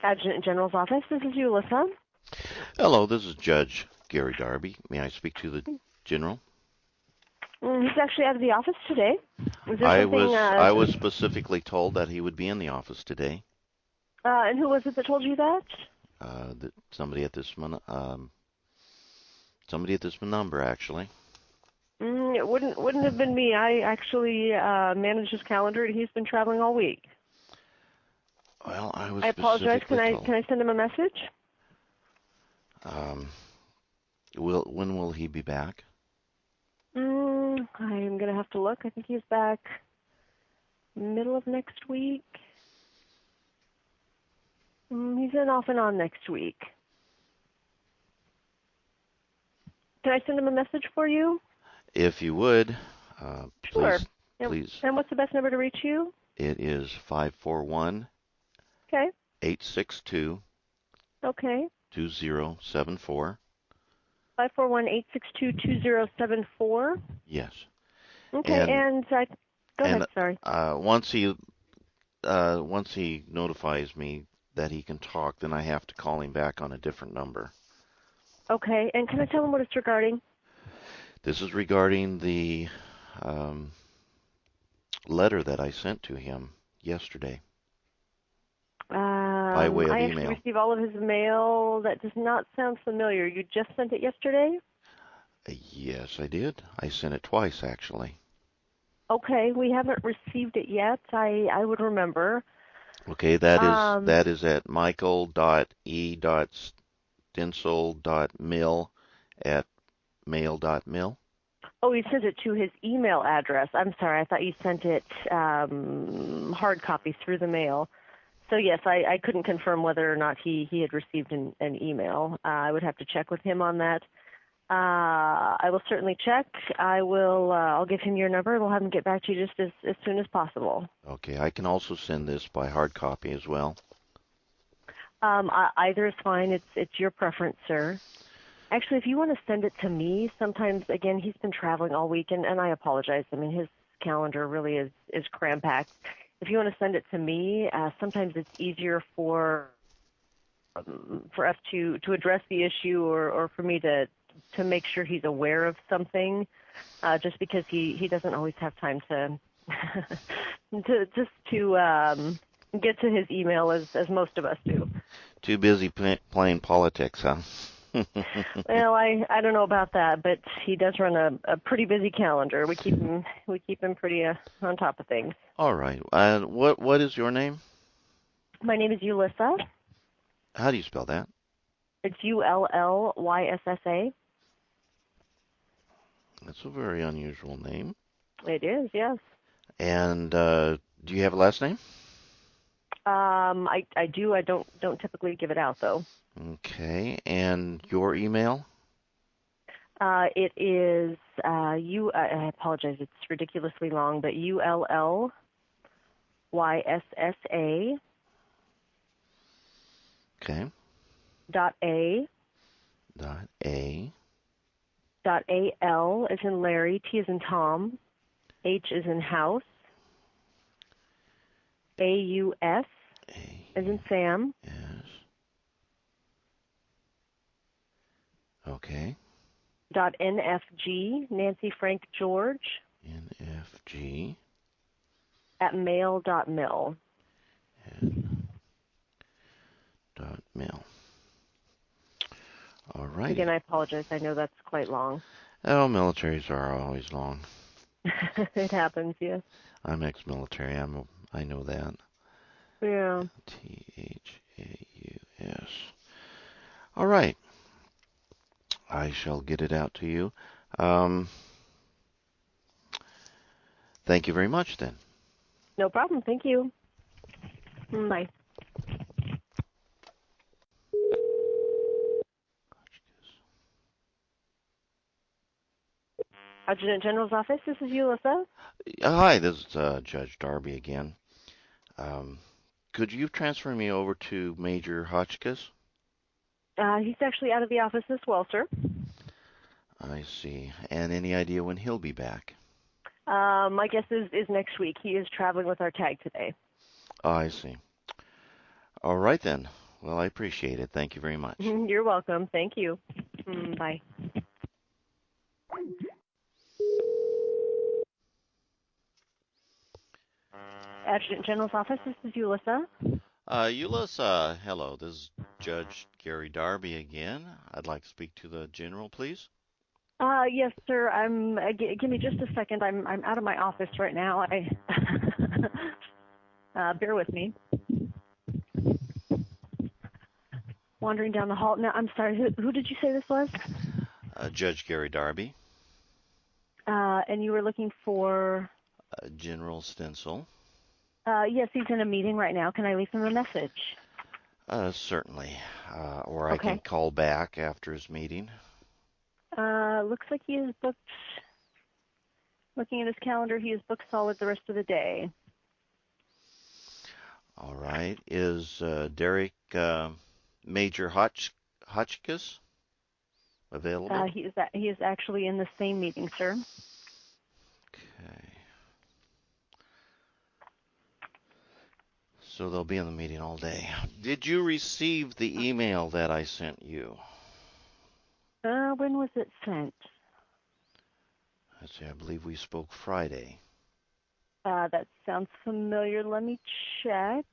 Adjutant General's office. This is Ulissa. Hello, this is Judge Gary Darby. May I speak to the General? He's actually out of the office today. Is there I something? was I was specifically told that he would be in the office today. And who was it that told you that? That somebody at this number actually. It wouldn't have been me. I actually manage his calendar, and he's been traveling all week. Well, I was I apologize. specifically told. Can I send him a message? Um, when will he be back? I'm gonna have to look. I think he's back middle of next week. He's in off and on next week. Can I send him a message for you? If you would, Sure. please. And what's the best number to reach you? It is 541 Okay. 862 Okay. 2074. 541-862-2074. Yes. Okay, go ahead, And sorry. once he notifies me that he can talk, then I have to call him back on a different number. Okay, and can I tell him what it's regarding? This is regarding the letter that I sent to him yesterday by way of I email. actually received all of his mail. That does not sound familiar. You just sent it yesterday? Yes, I did. I sent it twice, actually. Okay, we haven't received it yet. I would remember. Okay, that is at michael.e.stencil.mill@mail.mil. Oh, you sent it to his email address. I'm sorry. I thought you sent it hard copy through the mail. So, yes, I couldn't confirm whether or not he had received an email. I would have to check with him on that. I will certainly check. I'll give him your number. We'll have him get back to you just as soon as possible. Okay, I can also send this by hard copy as well. Either is fine. It's your preference, sir. Actually, if you want to send it to me, sometimes, again, he's been traveling all week, and I apologize. I mean, his calendar really is cram-packed. If you want to send it to me, sometimes it's easier for us to address the issue or for me to make sure he's aware of something, just because he doesn't always have time to to get to his email as most of us do. Too busy playing politics, huh? Well, I don't know about that, but he does run a pretty busy calendar. We keep him pretty on top of things. All right. What is your name? My name is Ulissa. How do you spell that? It's UllYssa. That's a very unusual name. It is, yes. And do you have a last name? I do. I don't typically give it out though. Okay. And your email? It is I apologize. It's ridiculously long, but ULLYSSA Okay. .A .A. .AL as in Larry, T as in Tom, H as in house, AUS as in Sam. Yes. Okay. .NFG, Nancy Frank George, NFG. @mail.mil. .mil. All right. Again, I apologize. I know that's quite long. Oh, militaries are always long. It happens, yes. I'm ex-military. I know that. Yeah. THAUS. All right. I shall get it out to you. Thank you very much, then. No problem. Thank you. Bye. Adjutant General's office. This is Ulissa. Hi, this is Judge Darby again. Could you transfer me over to Major Hotchkiss? He's actually out of the office as well, sir. I see. And any idea when he'll be back? My guess is next week. He is traveling with our tag today. Oh, I see. All right, then. Well, I appreciate it. Thank you very much. You're welcome. Thank you. Bye. Adjutant General's office, this is Ulissa. Euless, hello. This is Judge Gary Darby again. I'd like to speak to the general, please. Yes, sir. Give me just a second. I'm out of my office right now. Bear with me. Wandering down the hall. Now, I'm sorry. Who did you say this was? Judge Gary Darby. And you were looking for? General Stencil. Yes, he's in a meeting right now. Can I leave him a message? Certainly. Or I Okay. can call back after his meeting. Looks like he is booked. Looking at his calendar, he is booked solid the rest of the day. All right. Is Derek Major Hotchkiss available? He is actually in the same meeting, sir. Okay. So they'll be in the meeting all day. Did you receive the email that I sent you? When was it sent? Let's see, I believe we spoke Friday. That sounds familiar. Let me check.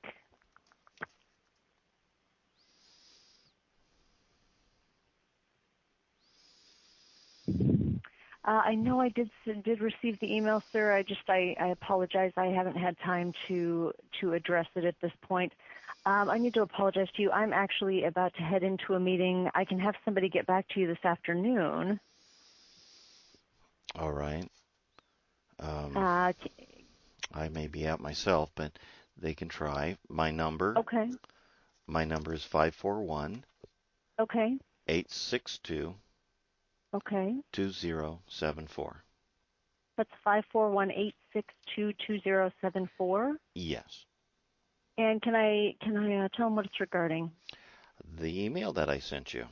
I know I did receive the email, sir. I apologize. I haven't had time to address it at this point. I need to apologize to you. I'm actually about to head into a meeting. I can have somebody get back to you this afternoon. All right. I may be out myself, but they can try. Okay. My number is 541 Okay. 862 Okay. 2074. That's 541-862-2074. Yes. And can I tell them what it's regarding? The email that I sent you.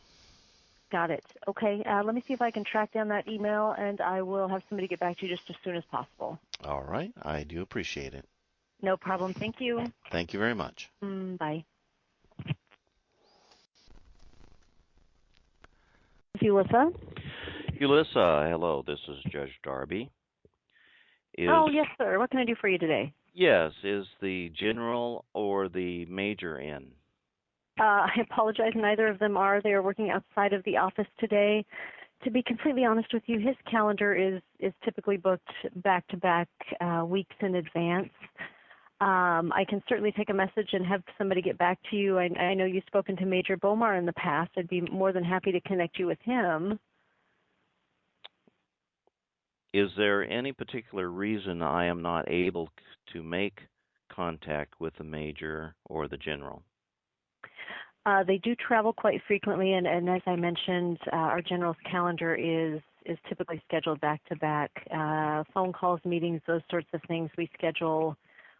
Got it. Okay. Let me see if I can track down that email, and I will have somebody get back to you just as soon as possible. All right. I do appreciate it. No problem. Thank you. Thank you very much. Bye. Ulissa? Ulissa, hello. This is Judge Darby. Oh, yes, sir. What can I do for you today? Yes. Is the general or the major in? I apologize. Neither of them are. They are working outside of the office today. To be completely honest with you, his calendar is typically booked back-to-back weeks in advance. I can certainly take a message and have somebody get back to you. I know you've spoken to Major Bomar in the past. I'd be more than happy to connect you with him. Is there any particular reason I am not able to make contact with the major or the general? They do travel quite frequently, and as I mentioned, our general's calendar is typically scheduled back-to-back. Phone calls, meetings, those sorts of things we schedule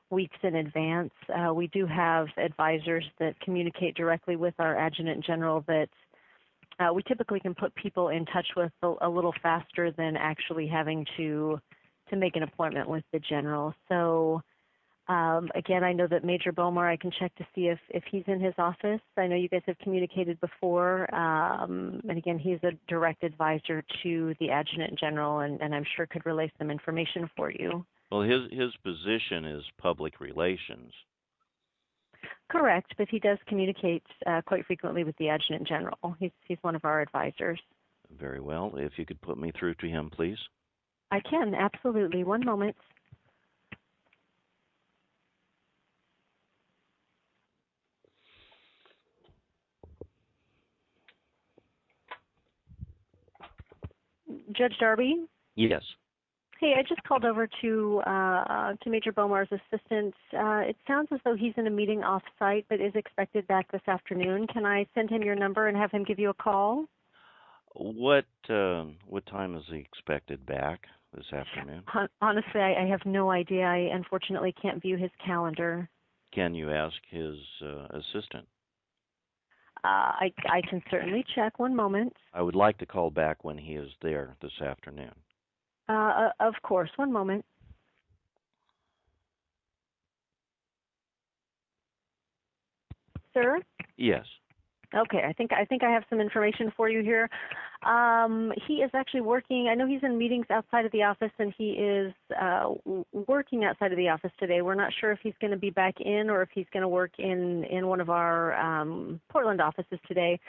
weeks in advance. We do have advisors that communicate directly with our adjutant general that we typically can put people in touch with a little faster than actually having to make an appointment with the general. So again, I know that Major Bomar, I can check to see if he's in his office. I know you guys have communicated before. And again, he's a direct advisor to the adjutant general, and I'm sure could relay some information for you. Well, his position is public relations. Correct, but he does communicate quite frequently with the adjutant general. He's one of our advisors. Very well. If you could put me through to him, please. I can, absolutely. One moment. Judge Darby? Yes. Hey, I just called over to Major Bomar's assistant. It sounds as though he's in a meeting off-site, but is expected back this afternoon. Can I send him your number and have him give you a call? What time is he expected back this afternoon? Honestly, I have no idea. I unfortunately can't view his calendar. Can you ask his assistant? I can certainly check. One moment. I would like to call back when he is there this afternoon. Of course. One moment. Sir? Yes. Okay, I think I have some information for you here. He is actually working. I know he's in meetings outside of the office, and he is working outside of the office today. We're not sure if he's going to be back in or if he's going to work in one of our Portland offices today.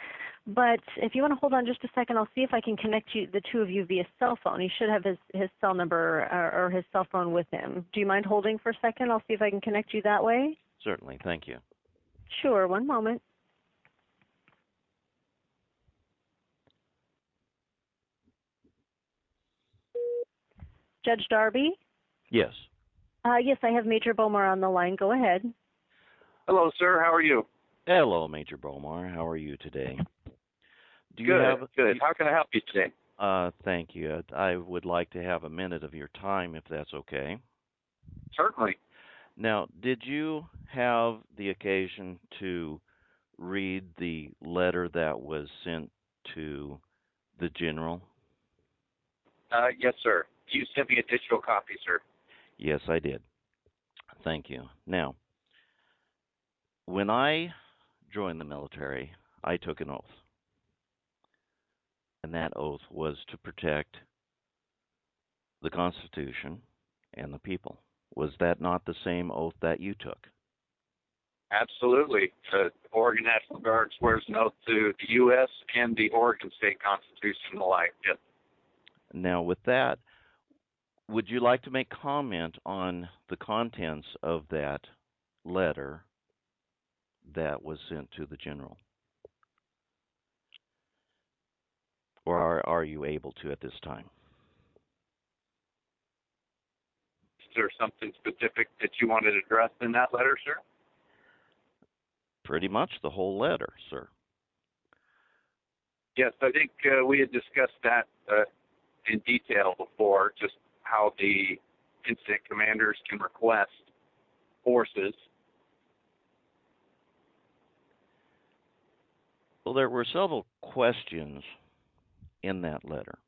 But if you want to hold on just a second, I'll see if I can connect the two of you via cell phone. He should have his cell number or his cell phone with him. Do you mind holding for a second? I'll see if I can connect you that way. Certainly. Thank you. Sure. One moment. Judge Darby? Yes. Yes, I have Major Bomar on the line. Go ahead. Hello, sir. How are you? Hello, Major Bomar. How are you today? Good. How can I help you today? Thank you. I would like to have a minute of your time, if that's okay. Certainly. Now, did you have the occasion to read the letter that was sent to the general? Yes, sir. You sent me a digital copy, sir. Yes, I did. Thank you. Now, when I joined the military, I took an oath. And that oath was to protect the Constitution and the people. Was that not the same oath that you took? Absolutely. The Oregon National Guard swears an oath to the U.S. and the Oregon State Constitution alike. Yes. Now, with that, would you like to make comment on the contents of that letter that was sent to the general? Or are you able to at this time? Is there something specific that you wanted addressed in that letter, sir? Pretty much the whole letter, sir. Yes, I think we had discussed that in detail before, just how the incident commanders can request forces. Well, there were several questions in that letter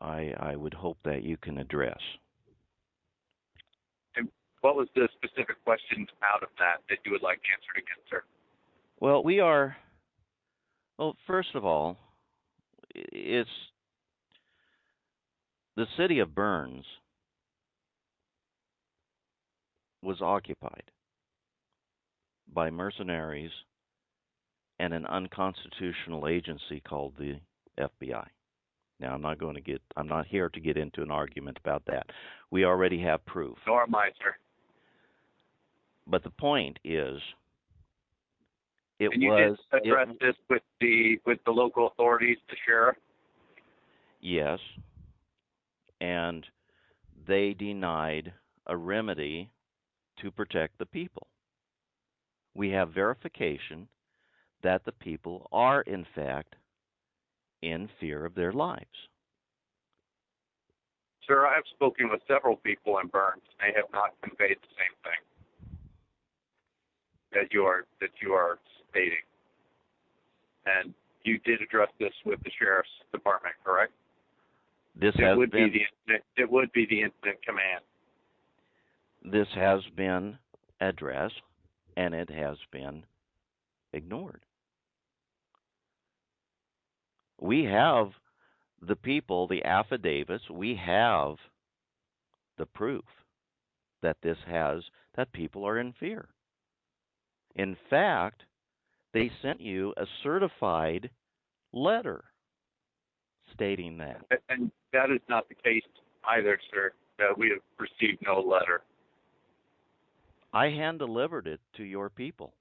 I would hope that you can address. And what was the specific question out of that you would like answered again, sir? Well, first of all, it's the city of Burns was occupied by mercenaries and an unconstitutional agency called the FBI. Now, I'm not here to get into an argument about that. We already have proof. Nor am I, sir. But the point is, did address this with the local authorities, the sheriff? Yes, and they denied a remedy to protect the people. We have verification that the people are, in fact, in fear of their lives. Sir, I have spoken with several people in Burns. They have not conveyed the same thing that you are stating. And you did address this with the sheriff's department, correct? It would be the incident command. This has been addressed, and it has been ignored. We have the people, the affidavits, we have the proof that that people are in fear. In fact, they sent you a certified letter stating that. And that is not the case either, sir. We have received no letter. I hand-delivered it to your people.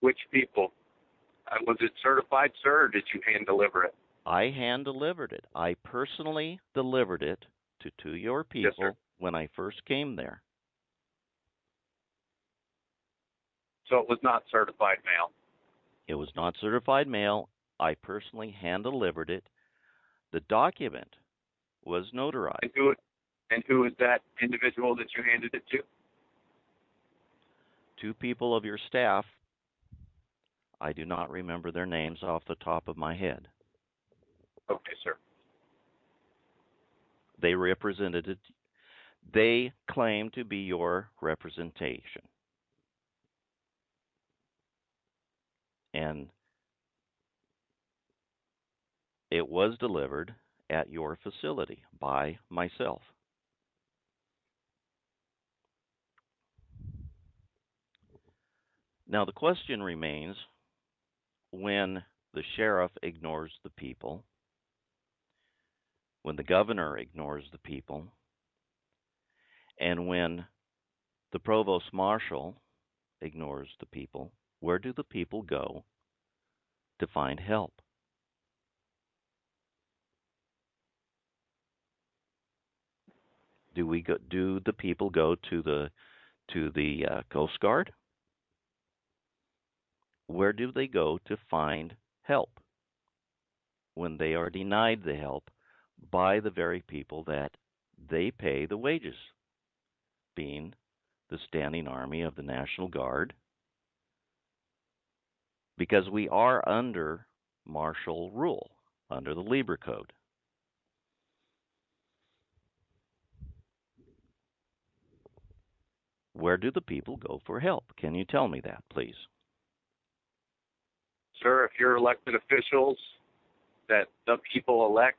Which people? Was it certified, sir, or did you hand-deliver it? I hand-delivered it. I personally delivered it to your people. Yes, when I first came there. So it was not certified mail? It was not certified mail. I personally hand-delivered it. The document was notarized. And who is that individual that you handed it to? Two people of your staff. I do not remember their names off the top of my head. Okay, sir. They represented it. They claim to be your representation. and it was delivered at your facility by myself. Now, the question remains, when the sheriff ignores the people, when the governor ignores the people, and when the provost marshal ignores the people, where do the people go to find help? Do the people go to the Coast Guard? Where do they go to find help when they are denied the help by the very people that they pay the wages, being the standing army of the National Guard? Because we are under martial rule, under the Libra Code. Where do the people go for help? Can you tell me that, please? Sir, if you're elected officials that the people elect,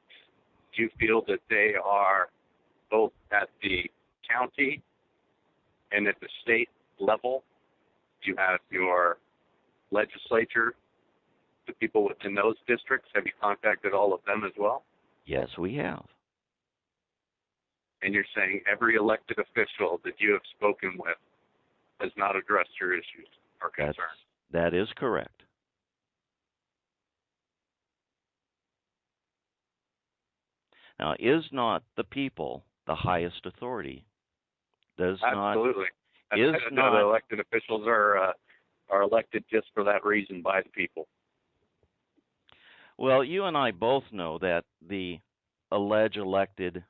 do you feel that they are both at the county and at the state level? You have your legislature, the people within those districts. Have you contacted all of them as well? Yes, we have. And you're saying every elected official that you have spoken with has not addressed your issues or concerns? That is correct. Now, is not the people the highest authority? Absolutely. Elected officials are elected just for that reason by the people. Well, you and I both know that the alleged elected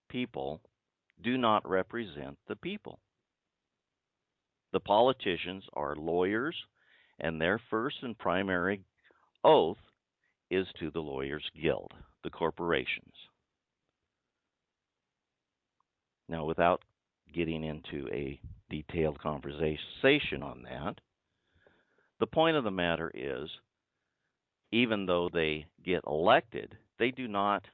people do not represent the people. The politicians are lawyers, and their first and primary oath is to the Lawyers Guild, the corporations. Now, without getting into a detailed conversation on that, the point of the matter is, even though they get elected, they do not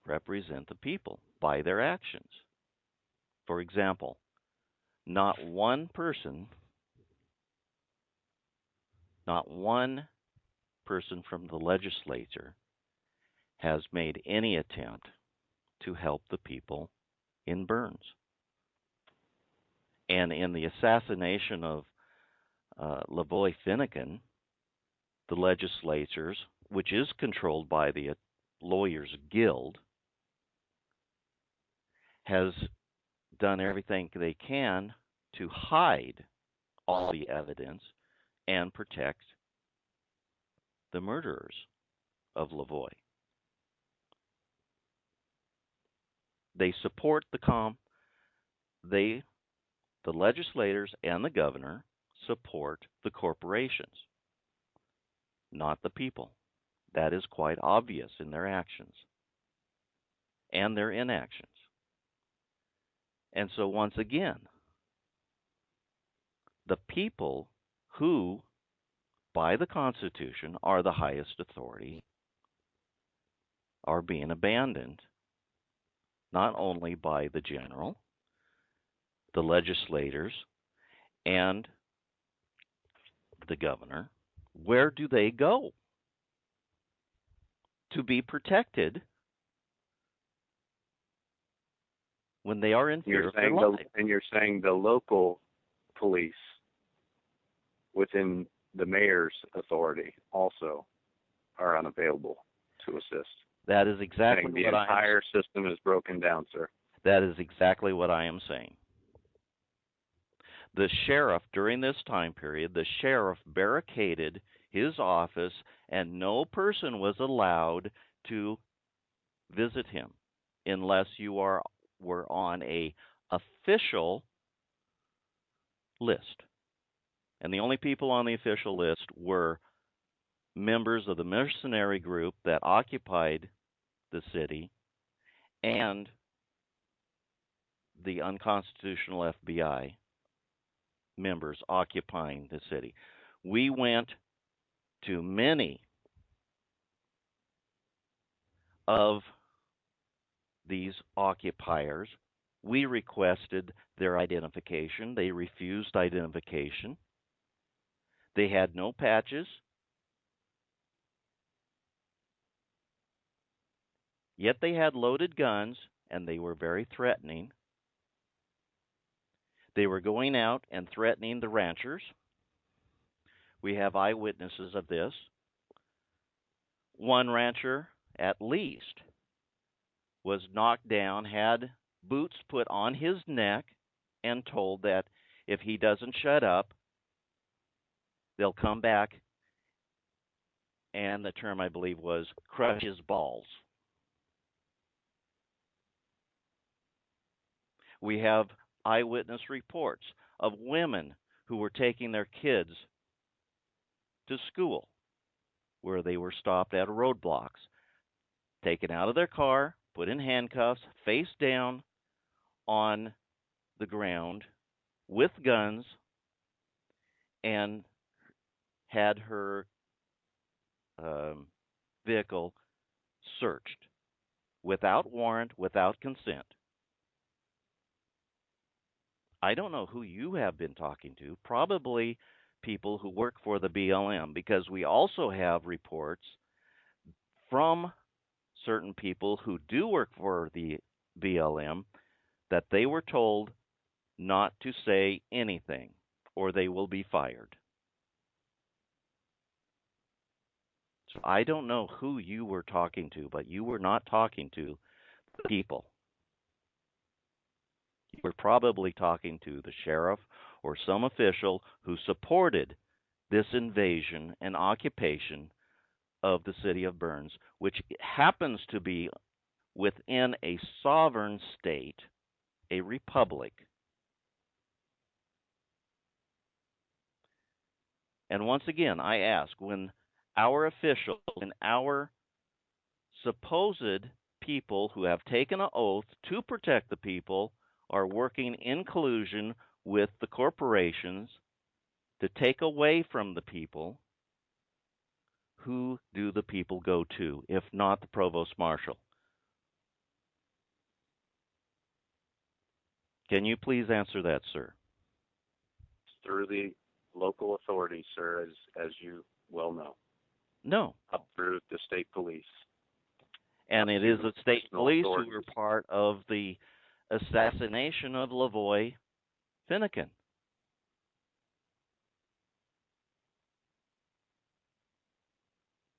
represent the people by their actions. For example, not one person from the legislature has made any attempt to help the people in Burns. And in the assassination of Lavoy Finnegan, the legislatures, which is controlled by the Lawyers Guild, has done everything they can to hide all the evidence and protect the murderers of Lavoy. They support the legislators and the governor support the corporations, not the people. That is quite obvious in their actions and their inactions. And so once again, the people who, by the Constitution, are the highest authority are being abandoned, not only by the general, the legislators, and the governor. Where do they go to be protected when they are in fear of their life? And you're saying the local police within the mayor's authority also are unavailable to assist. That is exactly what the entire system is broken down, sir. That is exactly what I am saying. The sheriff, during this time period, the sheriff barricaded his office, and no person was allowed to visit him unless you were on a official list. And the only people on the official list were members of the mercenary group that occupied the city and the unconstitutional FBI members occupying the city. We went to many of these occupiers. We requested their identification. They refused identification. They had no patches. Yet they had loaded guns, and they were very threatening. They were going out and threatening the ranchers. We have eyewitnesses of this. One rancher, at least, was knocked down, had boots put on his neck, and told that if he doesn't shut up, they'll come back, and the term, I believe, was crush his balls. We have eyewitness reports of women who were taking their kids to school, where they were stopped at roadblocks, taken out of their car, put in handcuffs, face down on the ground with guns, and had her vehicle searched without warrant, without consent. I don't know who you have been talking to, probably people who work for the BLM, because we also have reports from certain people who do work for the BLM that they were told not to say anything or they will be fired. So I don't know who you were talking to, but you were not talking to the people. You were probably talking to the sheriff or some official who supported this invasion and occupation of the city of Burns, which happens to be within a sovereign state, a republic. And once again, I ask, when our officials and our supposed people who have taken an oath to protect the people are working in collusion with the corporations to take away from the people, who do the people go to, if not the provost marshal? Can you please answer that, sir? Through the local authorities, sir, as you well know. No. Up through the state police. And it is the state police authorities who were part of the assassination of Lavoy Finnegan.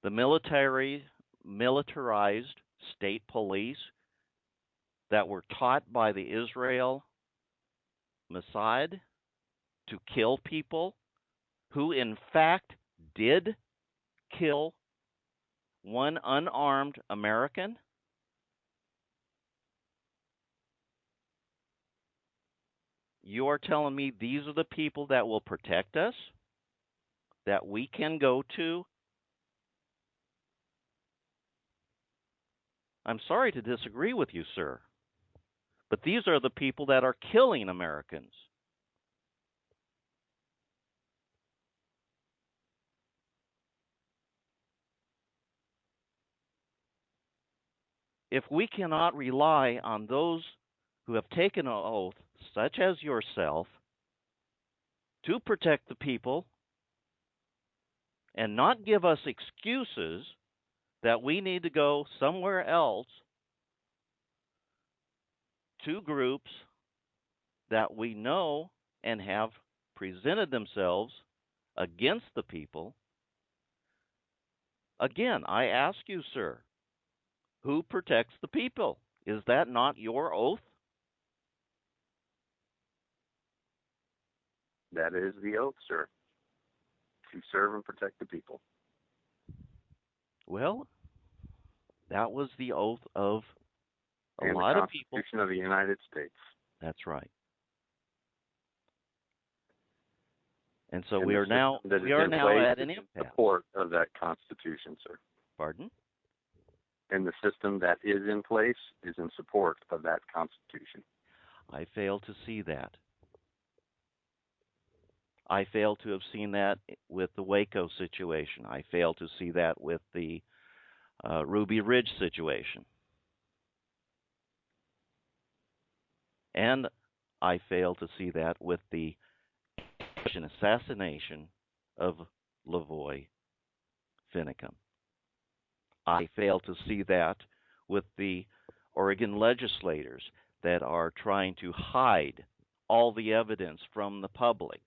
The militarized state police that were taught by the Israel Mossad to kill people, who in fact did kill one unarmed American. You are telling me these are the people that will protect us, that we can go to? I'm sorry to disagree with you, sir, but these are the people that are killing Americans. If we cannot rely on those who have taken an oath, such as yourself, to protect the people and not give us excuses that we need to go somewhere else to groups that we know and have presented themselves against the people, again, I ask you, sir, who protects the people? Is that not your oath? That is the oath, sir, to serve and protect the people. Well, that was the oath of a and lot the of people. Constitution of the United States. That's right. And so And we are now at an impasse. In support of that Constitution, sir. Pardon? And the system that is in place is in support of that Constitution. I fail to see that. I fail to have seen that with the Waco situation. I fail to see that with the Ruby Ridge situation. And I fail to see that with the assassination of Lavoy Finicum. I fail to see that with the Oregon legislators that are trying to hide all the evidence from the public.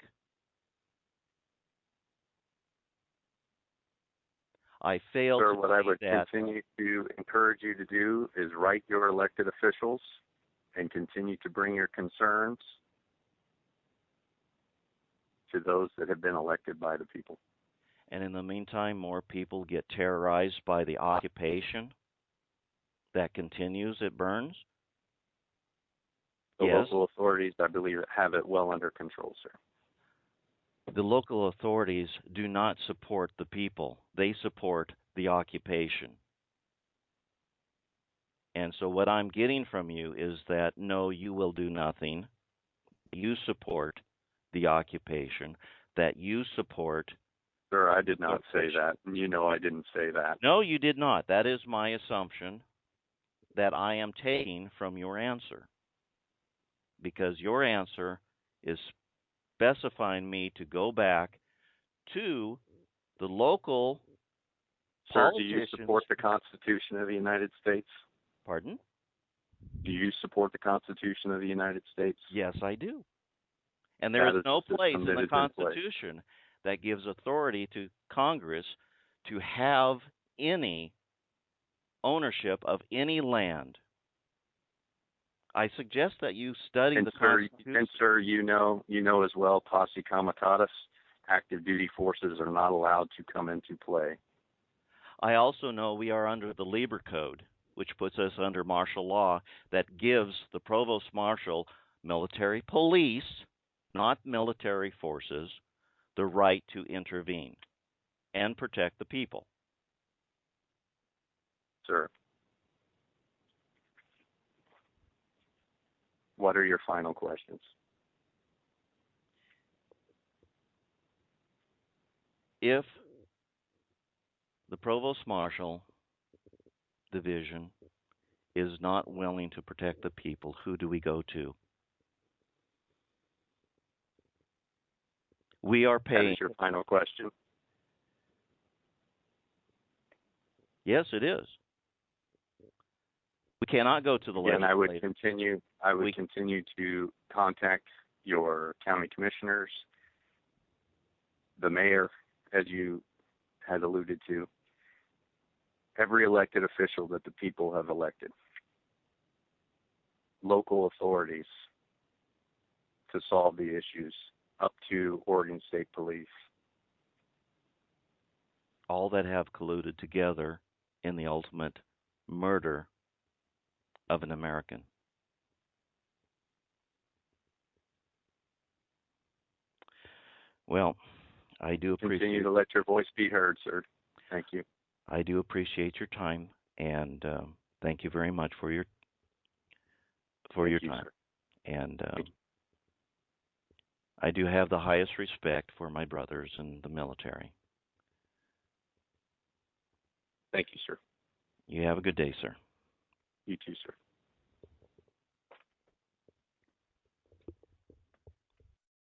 I fail Sir, to what I see would that. continue to encourage you to do is write your elected officials and continue to bring your concerns to those that have been elected by the people. And in the meantime, more people get terrorized by the occupation that continues at Burns. The Yes. local authorities, I believe, have it well under control, sir. The local authorities do not support the people. They support the occupation. And so what I'm getting from you is that, no, you will do nothing. You support the occupation, that you support. Sir, I did not say that. You know I didn't say that. No, you did not. That is my assumption that I am taking from your answer. Because your answer is specifying me to go back to the local Sir, politicians. do you support the Constitution of the United States? Pardon? Do you support the Constitution of the United States? Yes, I do. And there is no place in the Constitution that gives authority to Congress to have any ownership of any land. I suggest that you study the Constitution. And sir, you know as well, posse comitatus, active duty forces are not allowed to come into play. I also know we are under the Lieber Code, which puts us under martial law that gives the provost marshal, military police, not military forces, the right to intervene and protect the people. Sir, what are your final questions? If the provost marshal division is not willing to protect the people, who do we go to? We are paying. That is your final question? Yes, it is. We cannot go to the legislature. And I would continue to contact your county commissioners, the mayor, as you had alluded to, every elected official that the people have elected, local authorities to solve the issues, up to Oregon State Police. All that have colluded together in the ultimate murder of an American. Well, I do appreciate. Continue to let your voice be heard, sir. Thank you. I do appreciate your time, and thank you very much for your time. Sir. And I do have the highest respect for my brothers in the military. Thank you, sir. You have a good day, sir. You too, sir.